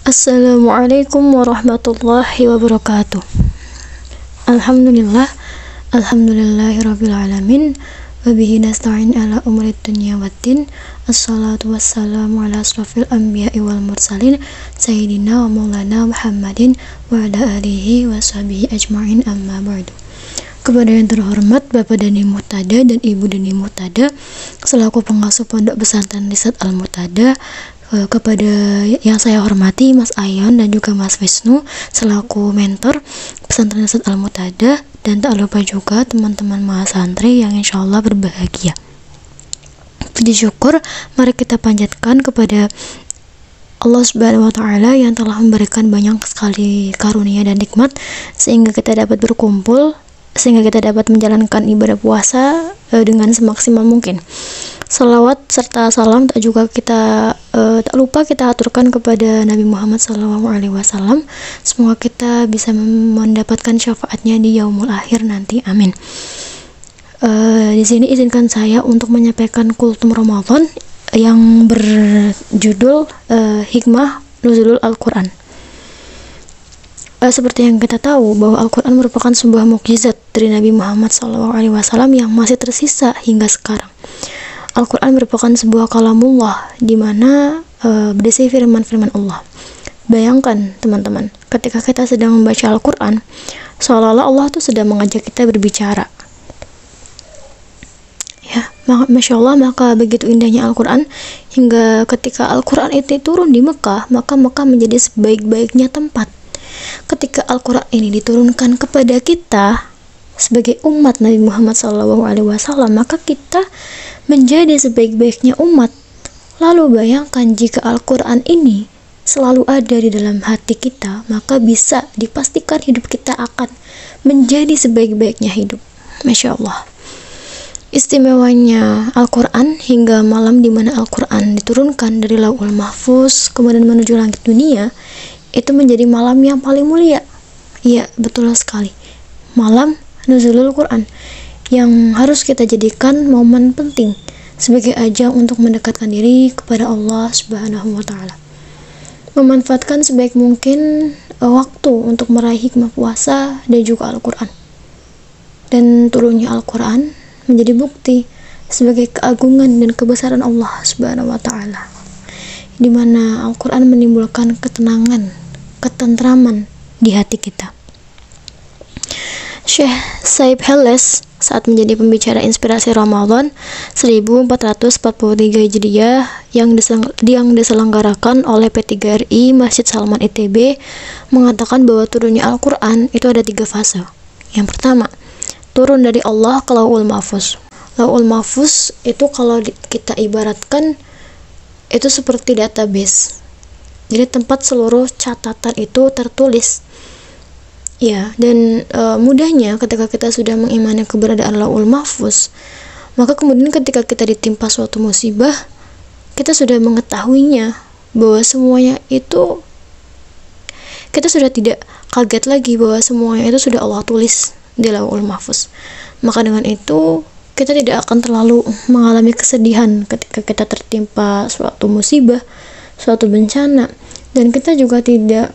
Assalamualaikum warahmatullahi wabarakatuh. Alhamdulillah, alhamdulillahirabbil alamin. Wabihi nasta'in ala umurid dunya waddin. Assalatu wassalamu ala asrafil anbiya'i wal mursalin sayyidina wa maulana Muhammadin wa ala alihi wa sahbihi ajma'in, amma ba'du. Kepada yang terhormat Bapak Dani Muhtada dan Ibu Dani Muhtada selaku pengasuh Pondok Pesantren Lisat Al-Muhtada, kepada yang saya hormati Mas Ayon dan juga Mas Wisnu selaku mentor Pesantren Lisat Al-Muhtada, dan tak lupa juga teman-teman mahasantri yang insya Allah berbahagia. Puji syukur mari kita panjatkan kepada Allah Subhanahu wa Ta'ala yang telah memberikan banyak sekali karunia dan nikmat sehingga kita dapat berkumpul, sehingga kita dapat menjalankan ibadah puasa dengan semaksimal mungkin. Salawat serta salam tak lupa kita aturkan kepada Nabi Muhammad SAW. Semoga kita bisa mendapatkan syafaatnya di yaumul akhir nanti, amin. Di sini izinkan saya untuk menyampaikan kultum Ramadan yang berjudul Hikmah Nuzulul Al-Quran. Seperti yang kita tahu bahwa Al-Quran merupakan sebuah mukjizat dari Nabi Muhammad SAW yang masih tersisa hingga sekarang. Al-Quran merupakan sebuah kalamullah di mana berisi firman-firman Allah. Bayangkan teman-teman, ketika kita sedang membaca Al-Quran, seolah-olah Allah tuh sedang mengajak kita berbicara. Ya, Masya Allah, maka begitu indahnya Al-Quran hingga ketika Al-Quran itu turun di Mekah, maka Mekah menjadi sebaik-baiknya tempat. Ketika Al-Quran ini diturunkan kepada kita sebagai umat Nabi Muhammad SAW, maka kita menjadi sebaik-baiknya umat. Lalu bayangkan jika Al-Quran ini selalu ada di dalam hati kita, maka bisa dipastikan hidup kita akan menjadi sebaik-baiknya hidup. Masya Allah. Istimewanya Al-Quran hingga malam di mana Al-Quran diturunkan dari Lauhul Mahfuz kemudian menuju langit dunia, itu menjadi malam yang paling mulia. Iya, betul sekali. Malam Nuzulul Quran yang harus kita jadikan momen penting sebagai ajang untuk mendekatkan diri kepada Allah Subhanahu wa Ta'ala. Memanfaatkan sebaik mungkin waktu untuk meraih hikmah puasa dan juga Al-Quran. Dan turunnya Al-Quran menjadi bukti sebagai keagungan dan kebesaran Allah Subhanahu wa Ta'ala, di mana Al-Quran menimbulkan ketenangan, ketentraman di hati kita. Syekh Saib Helles saat menjadi pembicara inspirasi Ramadan 1443 Hijriah yang diselenggarakan oleh P3RI Masjid Salman ITB mengatakan bahwa turunnya Al-Quran itu ada 3 fase. Yang pertama, turun dari Allah ke Lauhul Mahfuz. Lauhul Mahfuz itu kalau kita ibaratkan itu seperti database. Jadi tempat seluruh catatan itu tertulis. Ya, dan mudahnya ketika kita sudah mengimani keberadaan Lauhul Mahfuz, maka kemudian ketika kita ditimpa suatu musibah, kita sudah mengetahuinya bahwa semuanya itu, kita sudah tidak kaget lagi bahwa semuanya itu sudah Allah tulis di Lauhul Mahfuz. Maka dengan itu kita tidak akan terlalu mengalami kesedihan ketika kita tertimpa suatu musibah, suatu bencana, dan kita juga tidak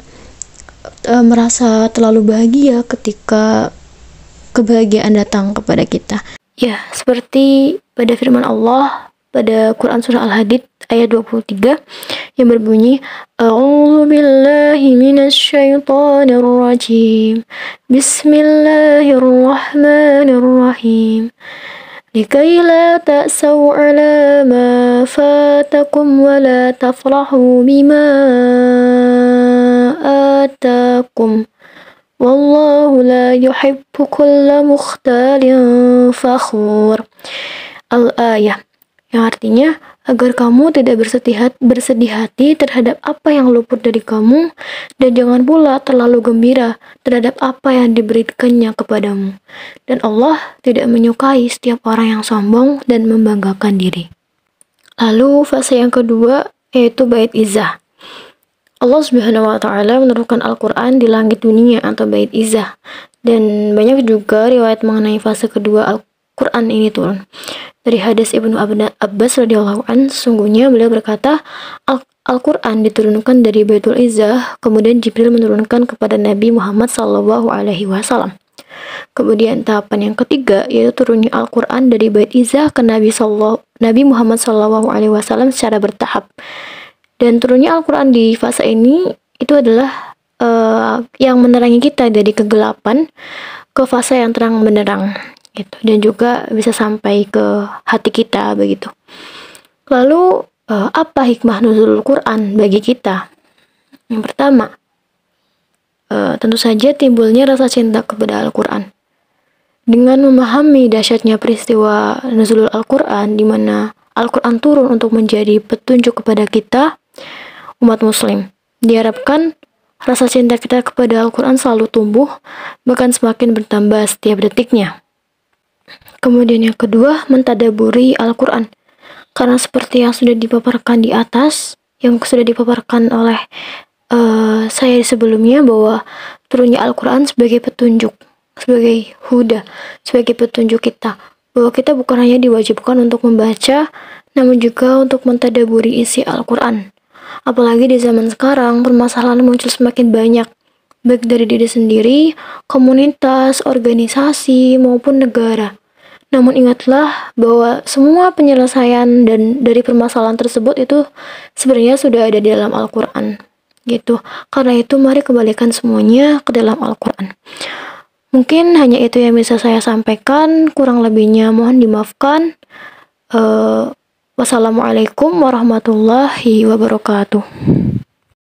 merasa terlalu bahagia ketika kebahagiaan datang kepada kita. Ya, seperti pada firman Allah pada Quran surah Al-Hadid ayat 23 yang berbunyi, A'udzu billahi minasyaitonir rajim. Bismillahirrahmanirrahim. Likai la ta'saw 'ala ma fatakum wa la tafrahu bima atakum. Wallahu la yuhibbu kulla mukhtalin fakhur. Al-ayah, yang artinya agar kamu tidak bersedih hati terhadap apa yang luput dari kamu, dan jangan pula terlalu gembira terhadap apa yang diberikannya kepadamu. Dan Allah tidak menyukai setiap orang yang sombong dan membanggakan diri. Lalu fase yang kedua yaitu Bait Izzah. Allah Subhanahu wa Ta'ala menurunkan Al-Quran di langit dunia atau Bait Izzah, dan banyak juga riwayat mengenai fase kedua Al-Quran ini turun. Dari hadis Ibnu Abbas radhiyallahu an, sesungguhnya beliau berkata, Al-Quran diturunkan dari Baitul Izzah, kemudian Jibril menurunkan kepada Nabi Muhammad SAW. Kemudian tahapan yang ketiga yaitu turunnya Al-Quran dari Bait Izzah ke Nabi Muhammad SAW secara bertahap. Dan turunnya Al-Quran di fase ini itu adalah yang menerangi kita dari kegelapan ke fase yang terang benderang gitu, dan juga bisa sampai ke hati kita begitu. Lalu apa hikmah nuzulul Quran bagi kita? Yang pertama, tentu saja timbulnya rasa cinta kepada Al-Quran. Dengan memahami dahsyatnya peristiwa nuzulul Al-Quran, di mana Al-Quran turun untuk menjadi petunjuk kepada kita, umat muslim, diharapkan rasa cinta kita kepada Al-Quran selalu tumbuh, bahkan semakin bertambah setiap detiknya. Kemudian yang kedua, mentadaburi Al-Quran. Karena seperti yang sudah dipaparkan di atas, yang sudah dipaparkan oleh saya sebelumnya, bahwa turunnya Al-Quran sebagai petunjuk, sebagai huda, sebagai petunjuk kita, bahwa kita bukan hanya diwajibkan untuk membaca, namun juga untuk mentadaburi isi Al-Quran. Apalagi di zaman sekarang, permasalahan muncul semakin banyak, baik dari diri sendiri, komunitas, organisasi, maupun negara. Namun ingatlah bahwa semua penyelesaian dan dari permasalahan tersebut itu sebenarnya sudah ada di dalam Al-Quran gitu. Karena itu mari kembalikan semuanya ke dalam Al-Quran. Mungkin hanya itu yang bisa saya sampaikan, kurang lebihnya mohon dimaafkan. Wassalamualaikum warahmatullahi wabarakatuh.